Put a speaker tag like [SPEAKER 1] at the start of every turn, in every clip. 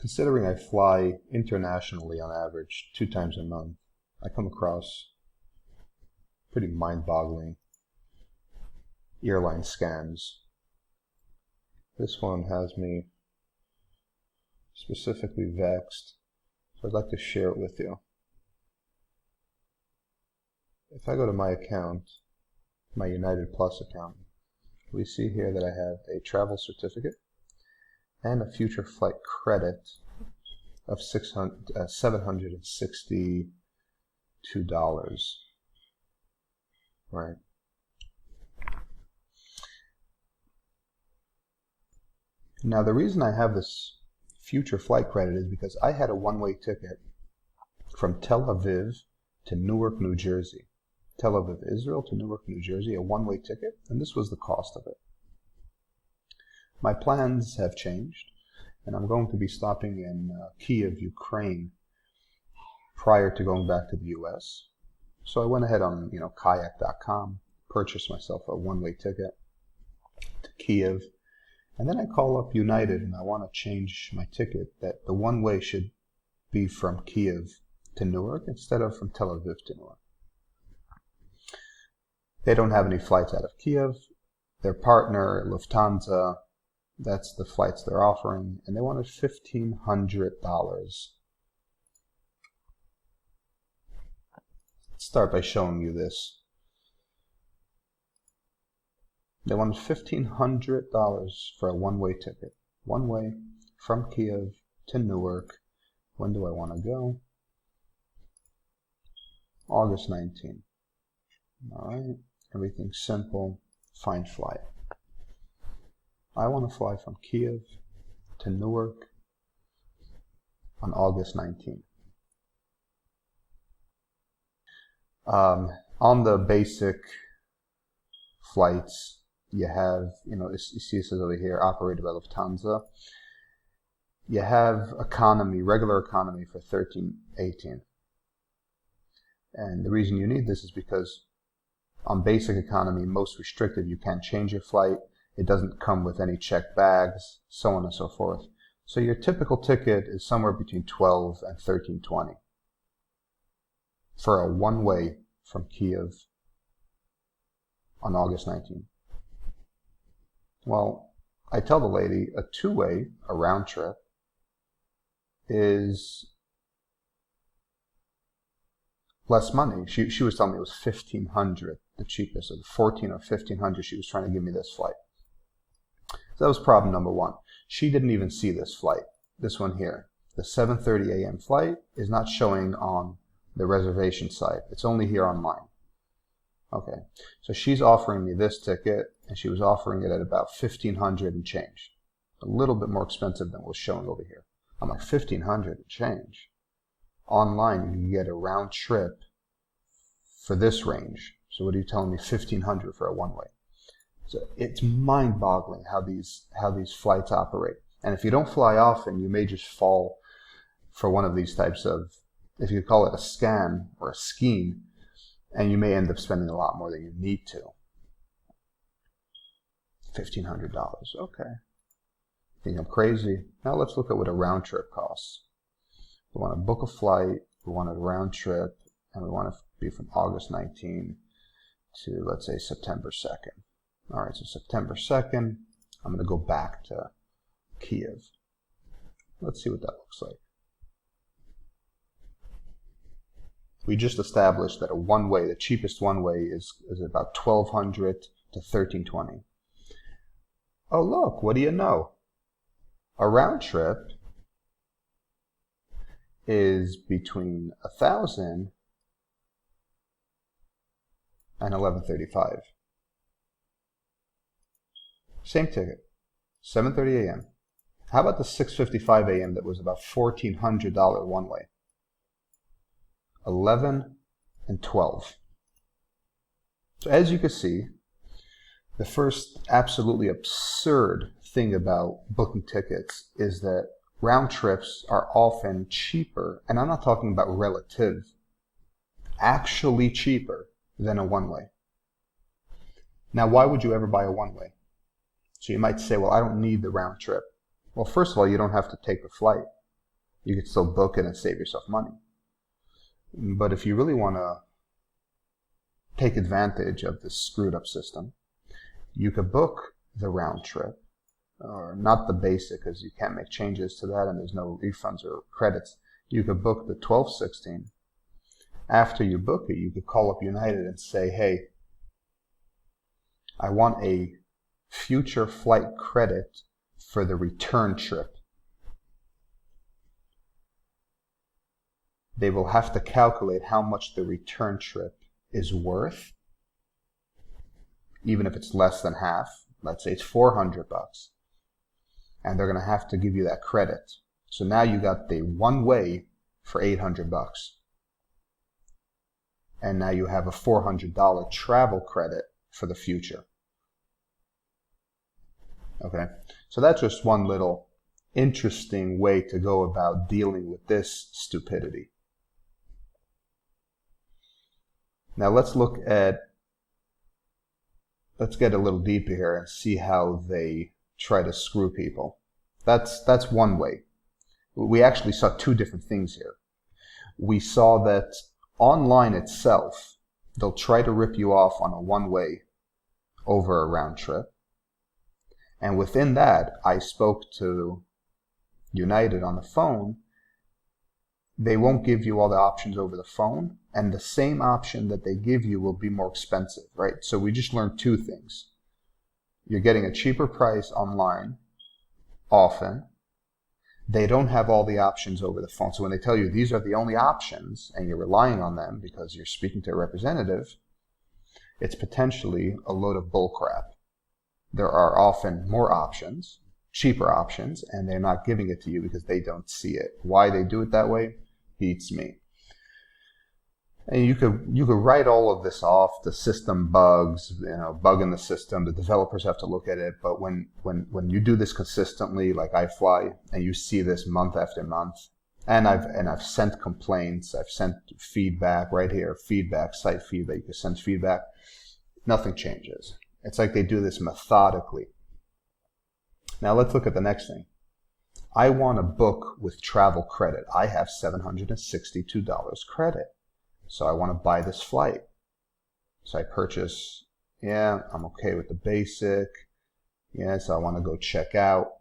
[SPEAKER 1] Considering I fly internationally on average 2 times a month, I come across pretty mind-boggling airline scams. This one has me specifically vexed, so I'd like to share it with you. If I go to my account, my United Plus account, we see here that I have a travel certificate and a future flight credit of $762. Right. Now the reason I have this future flight credit is because I had a one-way ticket from Tel Aviv to Newark, New Jersey. Tel Aviv, Israel to Newark, New Jersey, a one-way ticket, and this was the cost of it. My plans have changed, and I'm going to be stopping in Kiev, Ukraine, prior to going back to the US. So I went ahead on kayak.com, purchased myself a one-way ticket to Kiev, and then I call up United and I want to change my ticket that the one-way should be from Kiev to Newark instead of from Tel Aviv to Newark. They don't have any flights out of Kiev. Their partner, Lufthansa, that's the flights they're offering, and they wanted $1,500. Let's start by showing you this. They wanted $1,500 for a one-way ticket. One way from Kiev to Newark. When do I want to go? August 19. Alright, everything's simple. Find flight. I want to fly from Kiev to Newark on August 19. On the basic flights, you have, you see this over here, operated by Lufthansa. You have economy, regular economy for $13.18. And the reason you need this is because on basic economy, most restricted, you can't change your flight. It doesn't come with any checked bags, so on and so forth. So your typical ticket is somewhere between $12 and $13.20 for a one-way from Kiev on August 19. Well, I tell the lady a two-way, a round trip, is less money. She was telling me it was $1,500, the cheapest, of $1,400 or $1,500. She was trying to give me this flight. So that was problem number one. She didn't even see this flight. This one here. The 7:30 a.m. flight is not showing on the reservation site. It's only here online. Okay. So she's offering me this ticket, and she was offering it at about $1,500 and change. A little bit more expensive than what was showing over here. I'm like, $1,500 and change? Online, you can get a round trip for this range. So what are you telling me, $1,500 for a one-way? So it's mind-boggling how these flights operate. And if you don't fly often, you may just fall for one of these types of, if you call it a scam or a scheme, and you may end up spending a lot more than you need to. $1,500, okay. Think I'm crazy? Now let's look at what a round trip costs. We want to book a flight, we want a round trip, and we want to be from August 19 to, let's say, September 2nd. All right, so September 2nd, I'm going to go back to Kiev. Let's see what that looks like. We just established that a one-way, the cheapest one-way is about $1,200 to $1,320. Oh, look, what do you know? A round trip is between $1,000 and $1,135. Same ticket, 7:30 a.m. How about the 6:55 a.m. that was about $1,400 one-way? 11 and 12. So as you can see, the first absolutely absurd thing about booking tickets is that round trips are often cheaper, and I'm not talking about relative, actually cheaper than a one-way. Now, why would you ever buy a one-way? So you might say, well, I don't need the round trip. Well, first of all, you don't have to take the flight. You could still book it and save yourself money. But if you really want to take advantage of this screwed up system, you could book the round trip, or not the basic because you can't make changes to that and there's no refunds or credits. You could book the 12/16. After you book it, you could call up United and say, hey, I want a future flight credit for the return trip. They will have to calculate how much the return trip is worth, even if it's less than half. Let's say it's $400, and they're going to have to give you that credit. So now you got the one way for $800, and now you have a $400 travel credit for the future. Okay, so that's just one little interesting way to go about dealing with this stupidity. Now let's get a little deeper here and see how they try to screw people. That's one way. We actually saw two different things here. We saw that online itself, they'll try to rip you off on a one-way over a round trip. And within that, I spoke to United on the phone. They won't give you all the options over the phone, and the same option that they give you will be more expensive, right? So we just learned two things. You're getting a cheaper price online often. They don't have all the options over the phone. So when they tell you these are the only options and you're relying on them because you're speaking to a representative, it's potentially a load of bullcrap. There are often more options, cheaper options, and they're not giving it to you because they don't see it. Why they do it that way beats me. And you could write all of this off, the system bugs, bug in the system, the developers have to look at it, but when you do this consistently, like I fly, and you see this month after month, and I've sent complaints, I've sent feedback right here, feedback, site feedback, you can send feedback, nothing changes. It's like they do this methodically. Now let's look at the next thing. I want to book with travel credit. I have $762 credit. So I want to buy this flight. So I purchase, I'm okay with the basic. So I want to go check out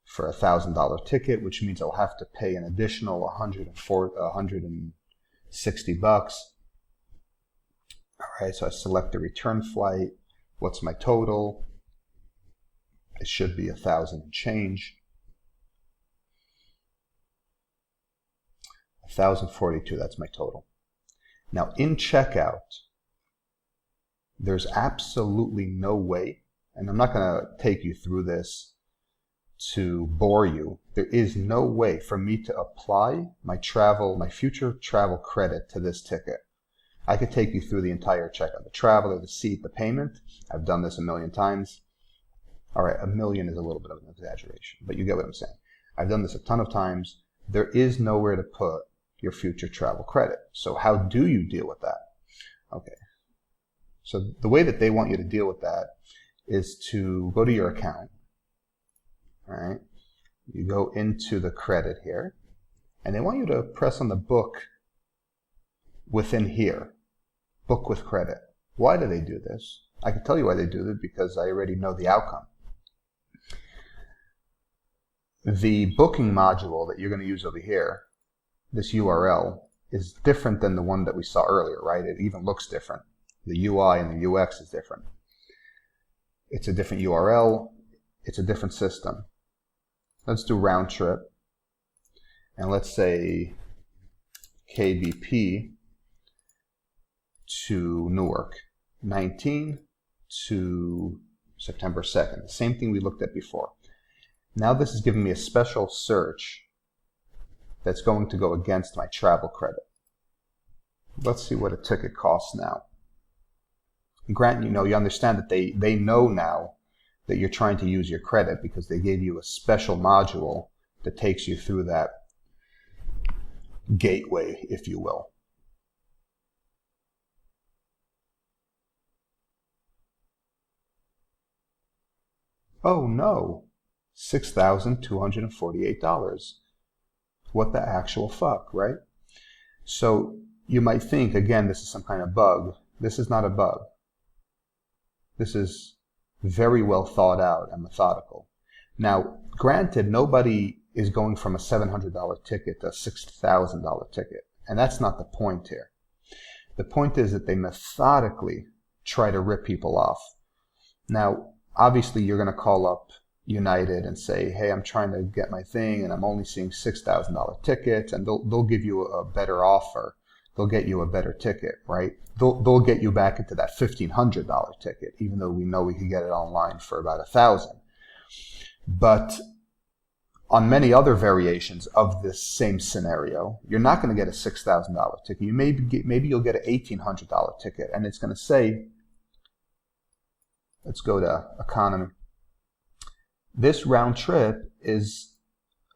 [SPEAKER 1] for $1,000 ticket, which means I'll have to pay an additional $160. All right, so I select the return flight. What's my total? It should be 1,000 and change. 1,042, that's my total. Now in checkout, there's absolutely no way, and I'm not going to take you through this to bore you. There is no way for me to apply my future travel credit to this ticket. I could take you through the entire checkout, the traveler, the seat, the payment. I've done this a million times. All right, a million is a little bit of an exaggeration, but you get what I'm saying. I've done this a ton of times. There is nowhere to put your future travel credit. So how do you deal with that? Okay. So the way that they want you to deal with that is to go to your account. All right. You go into the credit here, and they want you to press on the book within here. Book with credit. Why do they do this? I can tell you why they do it because I already know the outcome. The booking module that you're going to use over here, this URL, is different than the one that we saw earlier, right? It even looks different. The UI and the UX is different. It's a different URL. It's a different system. Let's do round trip. And let's say KBP to Newark, 19 to September 2nd. The same thing we looked at before. Now this is giving me a special search that's going to go against my travel credit. Let's see what a ticket costs now. Grant, you understand that they know now that you're trying to use your credit because they gave you a special module that takes you through that gateway, if you will. Oh no, $6,248. What the actual fuck, right? So you might think, again, this is some kind of bug. This is not a bug. This is very well thought out and methodical. Now, granted, nobody is going from a $700 ticket to a $6,000 ticket. And that's not the point here. The point is that they methodically try to rip people off. Now, obviously, you're going to call up United and say, hey, I'm trying to get my thing and I'm only seeing $6,000 tickets, and they'll give you a better offer. They'll get you a better ticket, right? They'll get you back into that $1,500 ticket, even though we know we could get it online for about $1,000. But on many other variations of this same scenario, you're not going to get a $6,000 ticket. Maybe you'll get an $1,800 ticket, and it's going to say, let's go to economy. This round trip is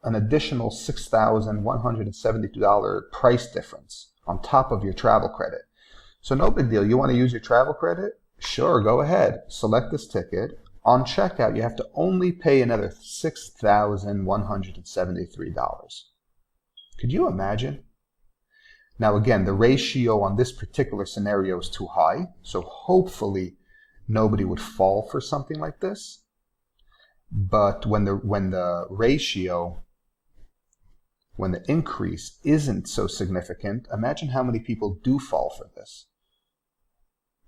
[SPEAKER 1] an additional $6,172 price difference on top of your travel credit. So no big deal. You want to use your travel credit? Sure, go ahead. Select this ticket. On checkout, you have to only pay another $6,173. Could you imagine? Now again, the ratio on this particular scenario is too high, so hopefully nobody would fall for something like this. But when the increase isn't so significant, imagine how many people do fall for this.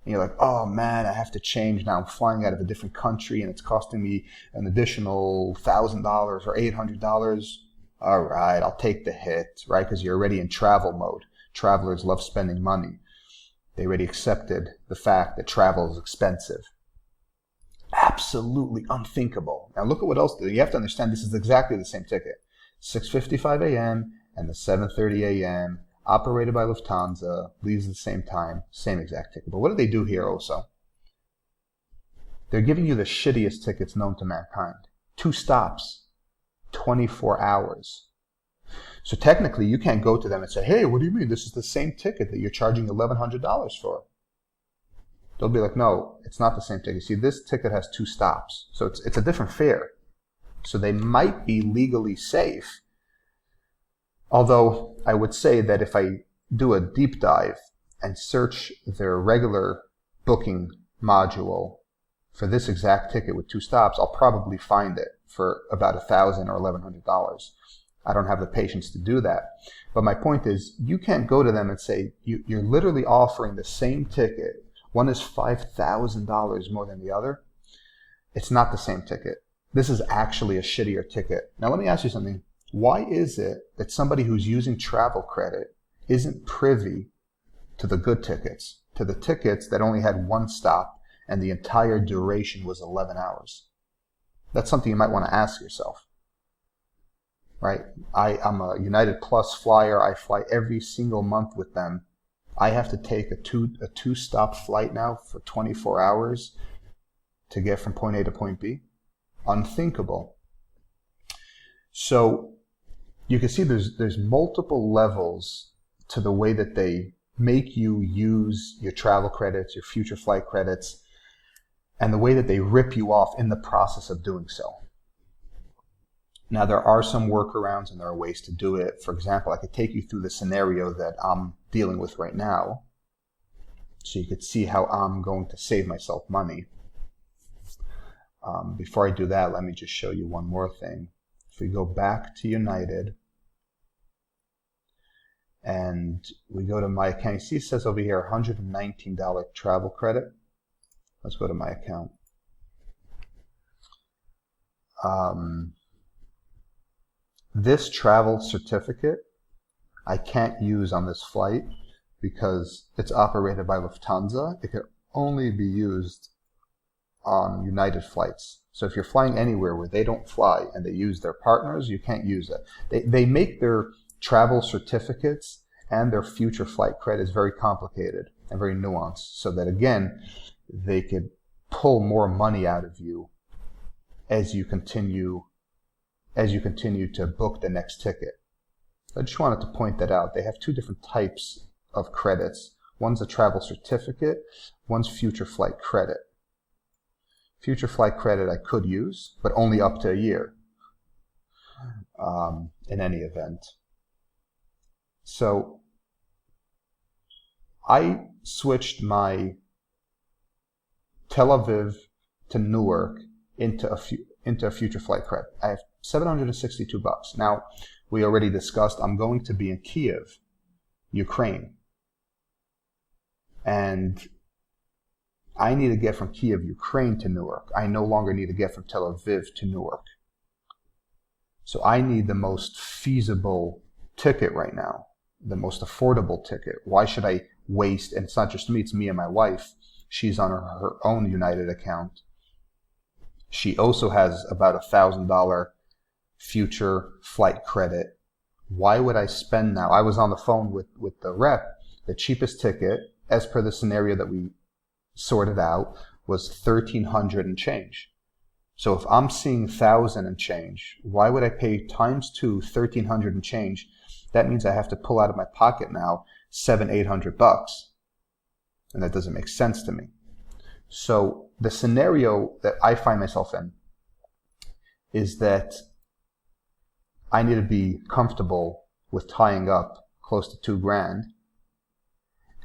[SPEAKER 1] And you're like, oh man, I have to change now. I'm flying out of a different country and it's costing me an additional $1,000 or $800. All right, I'll take the hit, right? Because you're already in travel mode. Travelers love spending money. They already accepted the fact that travel is expensive. Absolutely unthinkable. Now look at what else. You have to understand this is exactly the same ticket. 6:55 a.m. and the 7:30 a.m. operated by Lufthansa, leaves at the same time, same exact ticket. But what do they do here also? They're giving you the shittiest tickets known to mankind. 2 stops, 24 hours. So technically you can't go to them and say, hey, what do you mean? This is the same ticket that you're charging $1,100 for. They'll be like, no, it's not the same ticket. See, this ticket has 2 stops. So it's a different fare. So they might be legally safe. Although I would say that if I do a deep dive and search their regular booking module for this exact ticket with 2 stops, I'll probably find it for about $1,000 or $1,100. I don't have the patience to do that. But my point is, you can't go to them and say, you're literally offering the same ticket. One is $5,000 more than the other. It's not the same ticket. This is actually a shittier ticket. Now let me ask you something. Why is it that somebody who's using travel credit isn't privy to the good tickets, to the tickets that only had 1 stop and the entire duration was 11 hours? That's something you might want to ask yourself, right? I'm a United Plus flyer. I fly every single month with them. I have to take a two stop flight now for 24 hours to get from point A to point B. Unthinkable. So you can see there's multiple levels to the way that they make you use your travel credits, your future flight credits, and the way that they rip you off in the process of doing so. Now, there are some workarounds and there are ways to do it. For example, I could take you through the scenario that I'm dealing with right now, so you could see how I'm going to save myself money. Before I do that, let me just show you one more thing. If we go back to United and we go to my account, you see it says over here $119 travel credit. Let's go to my account. This travel certificate I can't use on this flight because it's operated by Lufthansa. It can only be used on United flights. So if you're flying anywhere where they don't fly and they use their partners, you can't use it. They make their travel certificates and their future flight credits very complicated and very nuanced, so that again, they could pull more money out of you as you continue to book the next ticket. I just wanted to point that out. They have 2 different types of credits. One's a travel certificate, one's future flight credit. Future flight credit I could use, but only up to a year in any event. So I switched my Tel Aviv to Newark into a future flight credit. I have $762. Now, we already discussed I'm going to be in Kiev, Ukraine. And I need to get from Kiev, Ukraine to Newark. I no longer need to get from Tel Aviv to Newark. So I need the most feasible ticket right now, the most affordable ticket. Why should I waste? And it's not just me, it's me and my wife. She's on her own United account. She also has about $1,000 future flight credit. Why would I spend now? I was on the phone with the rep. The cheapest ticket, as per the scenario that we sorted out, was $1,300 and change. So if I'm seeing 1,000 and change, why would I pay times 2, $1,300 and change? That means I have to pull out of my pocket now $700-800, and that doesn't make sense to me. So the scenario that I find myself in is that I need to be comfortable with tying up close to $2,000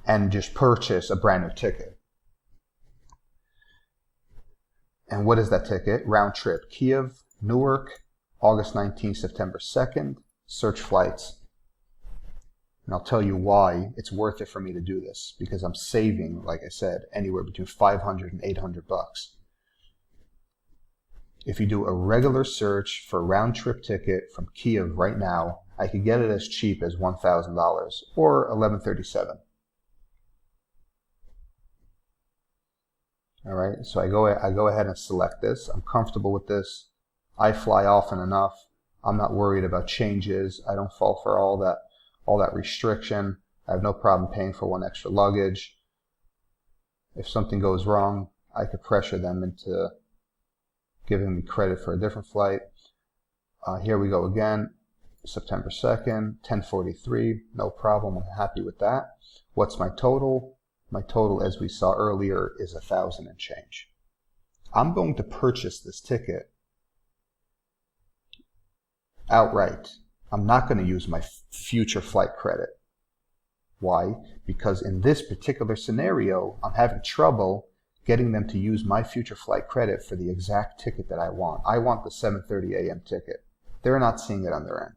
[SPEAKER 1] and just purchase a brand new ticket. And what is that ticket? Round trip, Kiev, Newark, August 19th, September 2nd, search flights. And I'll tell you why it's worth it for me to do this, because I'm saving, like I said, anywhere between $500 and $800. If you do a regular search for a round trip ticket from Kiev right now, I could get it as cheap as $1,000 or $1,137. All right, so I go ahead and select this. I'm comfortable with this. I fly often enough. I'm not worried about changes. I don't fall for all that restriction. I have no problem paying for one extra luggage. If something goes wrong, I could pressure them into giving me credit for a different flight. Here we go again. September 2nd, 10:43. No problem. I'm happy with that. What's my total? My total, as we saw earlier, is 1,000 and change. I'm going to purchase this ticket outright. I'm not going to use my future flight credit. Why? Because in this particular scenario, I'm having trouble getting them to use my future flight credit for the exact ticket that I want. I want the 7:30 a.m. ticket. They're not seeing it on their end.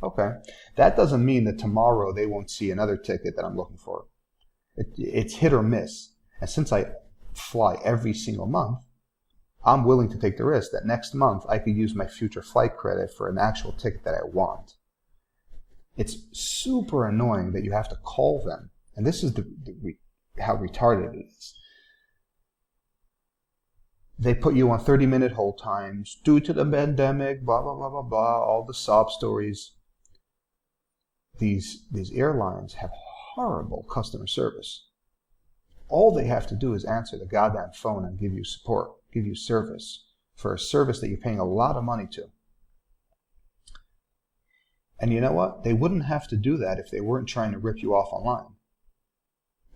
[SPEAKER 1] Okay. That doesn't mean that tomorrow they won't see another ticket that I'm looking for. It's hit or miss. And since I fly every single month, I'm willing to take the risk that next month I could use my future flight credit for an actual ticket that I want. It's super annoying that you have to call them. And this is how retarded it is. They put you on 30-minute hold times due to the pandemic, blah, blah, blah, blah, blah, all the sob stories. These airlines have horrible customer service. All they have to do is answer the goddamn phone and give you support, give you service for a service that you're paying a lot of money to. And you know what? They wouldn't have to do that if they weren't trying to rip you off online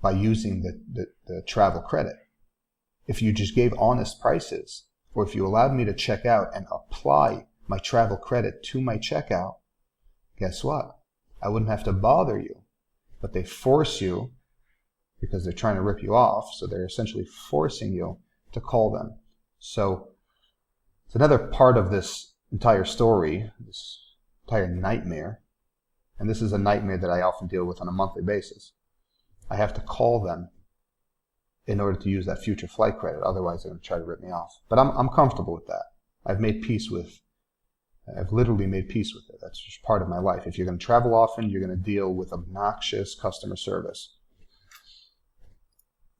[SPEAKER 1] by using the travel credit. If you just gave honest prices, or if you allowed me to check out and apply my travel credit to my checkout, guess what? I wouldn't have to bother you. But they force you because they're trying to rip you off. So they're essentially forcing you to call them. So it's another part of this entire story, this entire nightmare. And this is a nightmare that I often deal with on a monthly basis. I have to call them in order to use that future flight credit. Otherwise, they're going to try to rip me off. But I'm comfortable with that. I've literally made peace with it. That's just part of my life. If you're going to travel often, you're going to deal with obnoxious customer service.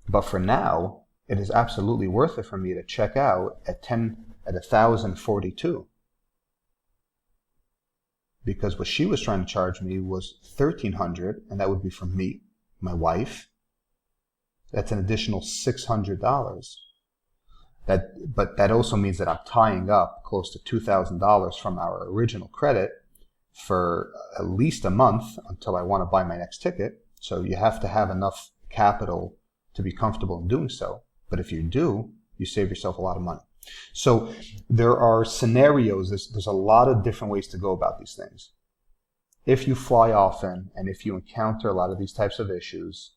[SPEAKER 1] But for now, it is absolutely worth it for me to check out at 1,042. Because what she was trying to charge me was $1,300, and that would be from me, my wife. That's an additional $600. But that also means that I'm tying up close to $2,000 from our original credit for at least a month until I want to buy my next ticket. So you have to have enough capital to be comfortable in doing so. But if you do, you save yourself a lot of money. So there are scenarios. There's a lot of different ways to go about these things. if you fly often and if you encounter a lot of these types of issues,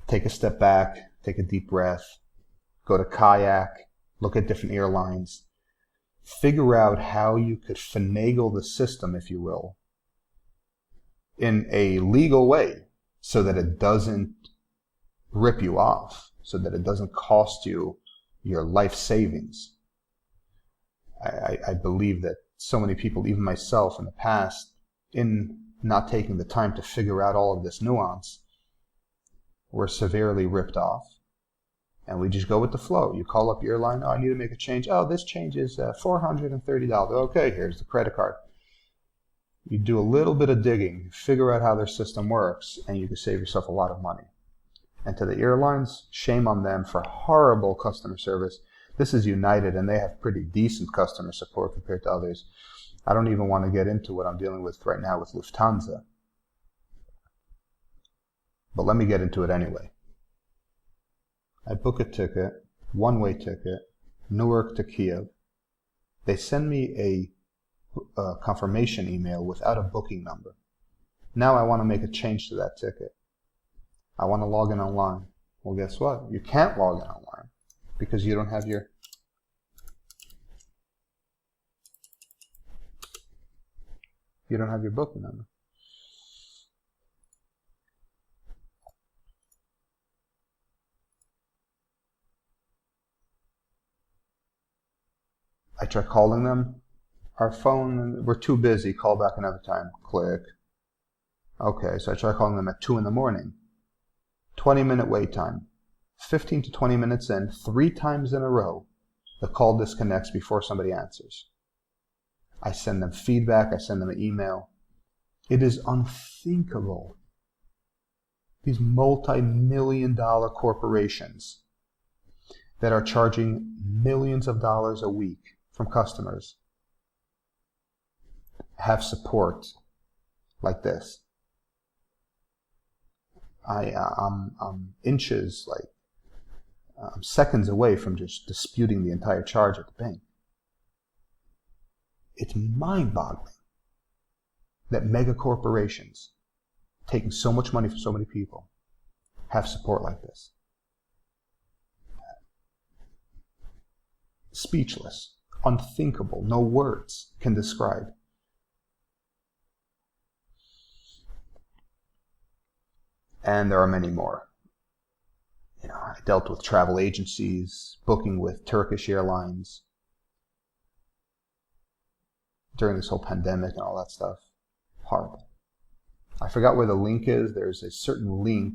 [SPEAKER 1] take a step back, take a deep breath, go to kayak, look at different airlines, figure out how you could finagle the system, if you will, in a legal way so that it doesn't rip you off, so that it doesn't cost you your life savings. I believe that so many people, even myself in the past, in not taking the time to figure out all of this nuance, were severely ripped off. And we just go with the flow. You call up your airline, oh, I need to make a change. Oh, this change is $430. Okay, here's the credit card. You do a little bit of digging, figure out how their system works, and you can save yourself a lot of money. And to the airlines, shame on them for horrible customer service. This is United, and they have pretty decent customer support compared to others. I don't even want to get into what I'm dealing with right now with Lufthansa. But let me get into it anyway. I book a ticket, one-way ticket, Newark to Kiev. They send me a confirmation email without a booking number. Now I want to make a change to that ticket. I want to log in online. Well, guess what? You can't log in online because you don't have your booking number. I try calling them. Our phone, we're too busy. Call back another time. Click. Okay, so I try calling them at 2 in the morning. 20-minute wait time. 15 to 20 minutes in, 3 times in a row, the call disconnects before somebody answers. I send them feedback. I send them an email. It is unthinkable. These multi-million-dollar corporations that are charging millions of dollars a week from customers have support like this. I'm inches, I'm seconds away from just disputing the entire charge at the bank. It's mind-boggling that mega corporations taking so much money from so many people have support like this. Speechless, unthinkable, no words can describe. And there are many more. I dealt with travel agencies, booking with Turkish Airlines during this whole pandemic and all that stuff. Horrible. I forgot where the link is. There's a certain link.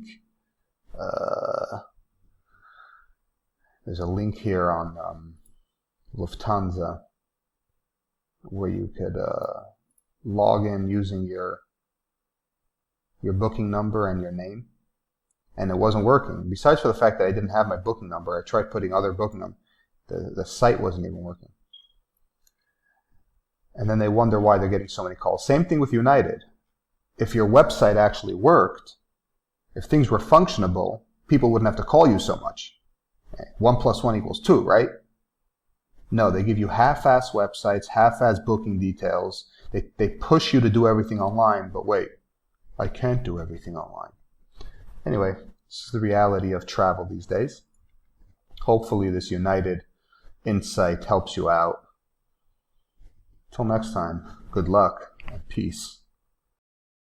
[SPEAKER 1] There's a link here on Lufthansa where you could log in using your booking number and your name, and it wasn't working. Besides for the fact that I didn't have my booking number, I tried putting other booking numbers. The site wasn't even working. And then they wonder why they're getting so many calls. Same thing with United. If your website actually worked, if things were functionable, people wouldn't have to call you so much. 1 + 1 = 2, right? No, they give you half-ass websites, half-ass booking details. They push you to do everything online, but wait, I can't do everything online. Anyway, this is the reality of travel these days. Hopefully this United insight helps you out. Till next time, good luck and peace.